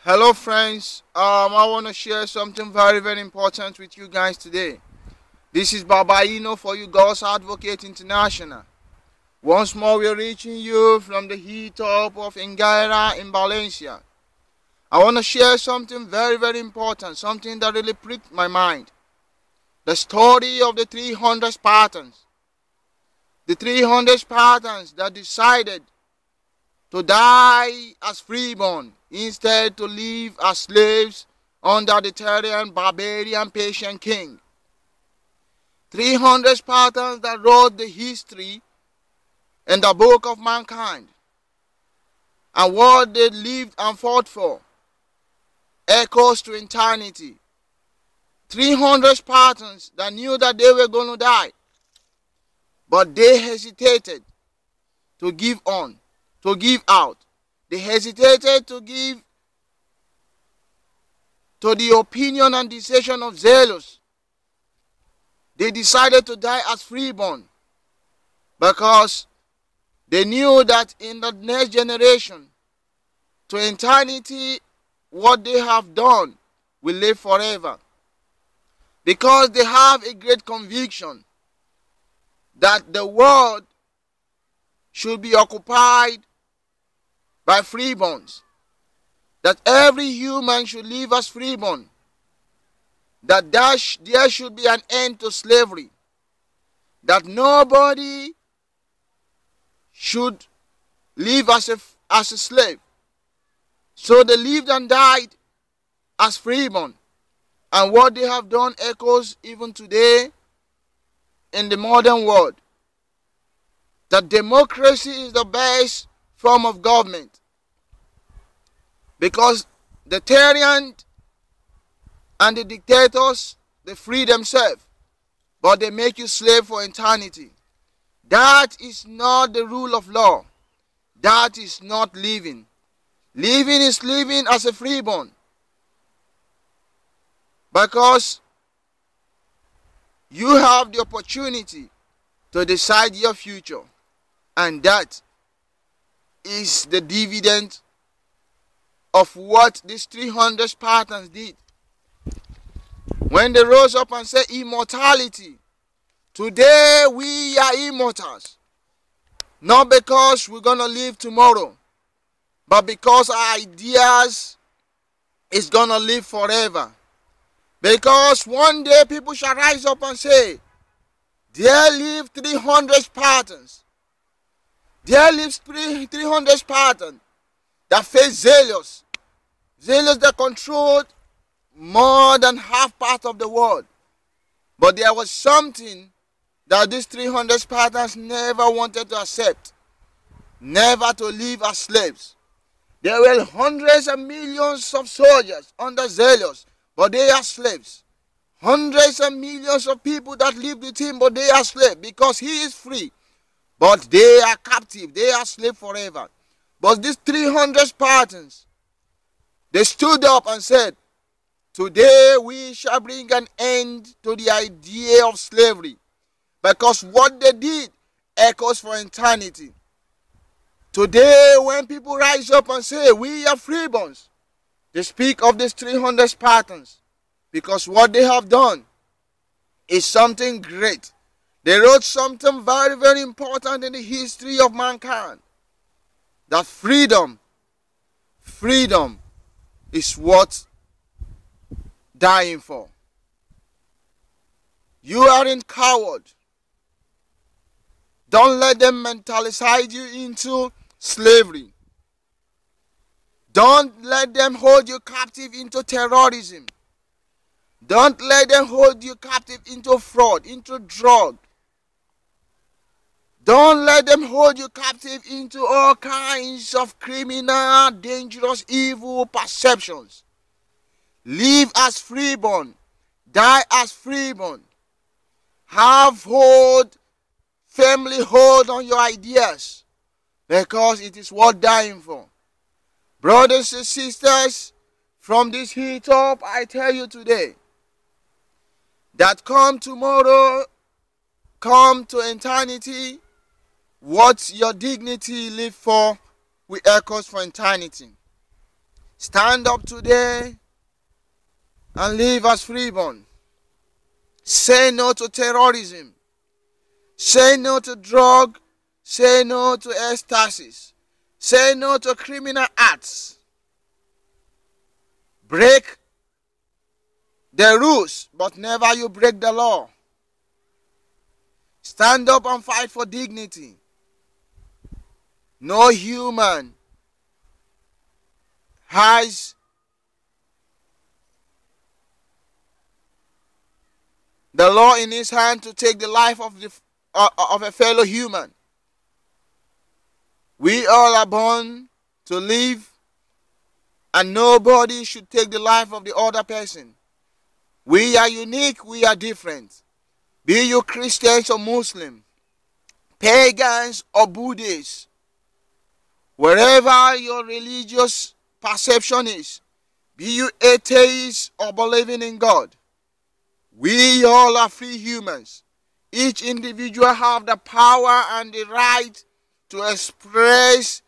Hello friends, I want to share something very important with you guys today. This is Babainno for you God's Advocate International. Once more we're reaching you from the hilltop of Engaira in Valencia. I want to share something very important, something that really pricked my mind. The story of the 300 Spartans. The 300 Spartans that decided to die as freeborn instead to live as slaves under the tyrant barbarian Persian king. 300 Spartans that wrote the history in the book of mankind, and what they lived and fought for echoes to eternity. 300 Spartans that knew that they were going to die, but they hesitated to give out. They hesitated to give to the opinion and decision of zealous. They decided to die as freeborn because they knew that in the next generation, to eternity, what they have done will live forever. Because they have a great conviction that the world should be occupied by freeborns, that every human should live as freeborn, that there should be an end to slavery, that nobody should live as a slave. So they lived and died as freeborn, and what they have done echoes even today in the modern world. That democracy is the best form of government, because the tyrant and the dictators, they free themselves, but they make you slave for eternity. That is not the rule of law. That is not living. Living is living as a freeborn, because you have the opportunity to decide your future, and that is the dividend of what these 300 Spartans did. When they rose up and said immortality, today we are immortals. Not because we're going to live tomorrow, but because our ideas is going to live forever. Because one day people shall rise up and say, there live 300 Spartans. There lives 300 Spartans that faced zealous that controlled more than half part of the world. But there was something that these 300 Spartans never wanted to accept, never to live as slaves. There were hundreds and millions of soldiers under zealous, but they are slaves. Hundreds and millions of people that live with him, but they are slaves because he is free. But they are captive. They are slaves forever. But these 300 Spartans, they stood up and said, today we shall bring an end to the idea of slavery. Because what they did echoes for eternity. Today when people rise up and say, we are freeborns, they speak of these 300 Spartans. Because what they have done is something great. They wrote something very important in the history of mankind. That freedom is worth dying for. You aren't coward. Don't let them mentalize you into slavery. Don't let them hold you captive into terrorism. Don't let them hold you captive into fraud, into drug. Don't let them hold you captive into all kinds of criminal, dangerous, evil perceptions. Live as freeborn. Die as freeborn. Have family hold on your ideas, because it is worth dying for. Brothers and sisters, from this hilltop, I tell you today, that come tomorrow, come to eternity, what your dignity live for will echoes for eternity. Stand up today and live as freeborn. Say no to terrorism. Say no to drug. Say no to ecstasy. Say no to criminal acts. Break the rules, but never you break the law. Stand up and fight for dignity. No human has the law in his hand to take the life of a fellow human. We all are born to live, and nobody should take the life of the other person. We are unique, we are different. Be you Christians or Muslim, pagans or Buddhists, wherever your religious perception is, be you atheists or believing in God, we all are free humans. Each individual have the power and the right to express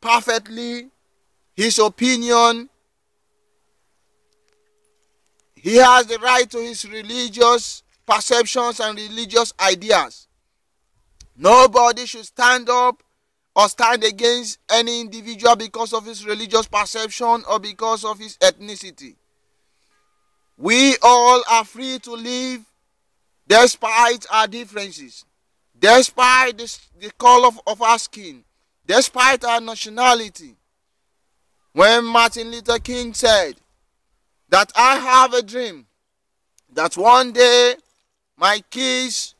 perfectly his opinion. He has the right to his religious perceptions and religious ideas. Nobody should stand up or stand against any individual because of his religious perception or because of his ethnicity. We all are free to live despite our differences, despite the color of our skin, despite our nationality. When Martin Luther King said that I have a dream that one day my kids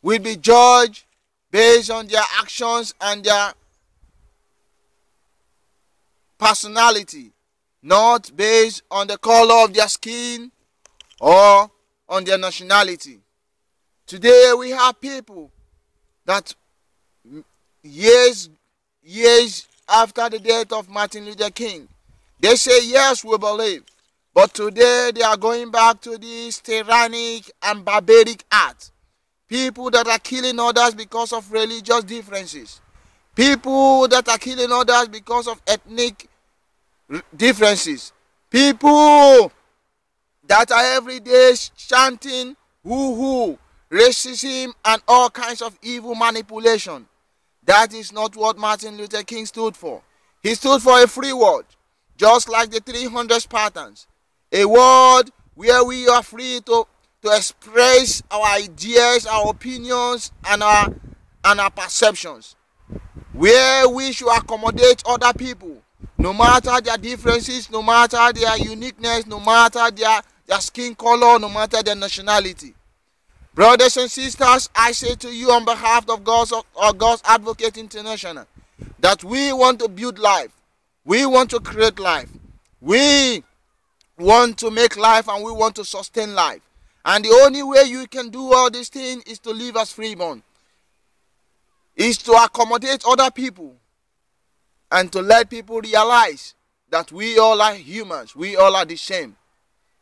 will be judged based on their actions and their personality, not based on the color of their skin or on their nationality. Today we have people that years after the death of Martin Luther King, they say yes, we believe, but today they are going back to this tyrannic and barbaric act. People that are killing others because of religious differences. People that are killing others because of ethnic differences. People that are every day chanting woo-hoo, racism, and all kinds of evil manipulation. That is not what Martin Luther King stood for. He stood for a free world, just like the 300 Spartans. A world where we are free to express our ideas, our opinions, and our perceptions. Where we should accommodate other people, no matter their differences, no matter their uniqueness, no matter their skin color, no matter their nationality. Brothers and sisters, I say to you on behalf of God's Advocate International, that we want to build life. We want to create life. We want to make life, and we want to sustain life. And the only way you can do all these things is to live as freeborn. Is to accommodate other people and to let people realize that we all are humans. We all are the same.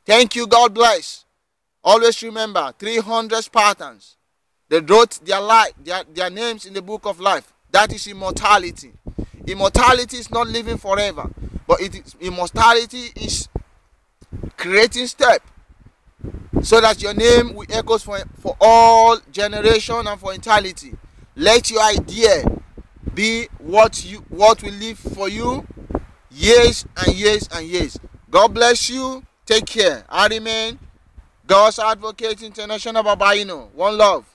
Thank you. God bless. Always remember, 300 Spartans, they wrote their names in the book of life. That is immortality. Immortality is not living forever, but immortality is creating step so that your name will echo for all generation and for eternity. Let your idea be what will live for you years and years and years. God bless you. Take care. I remain God's Advocate International, Babainno. One love.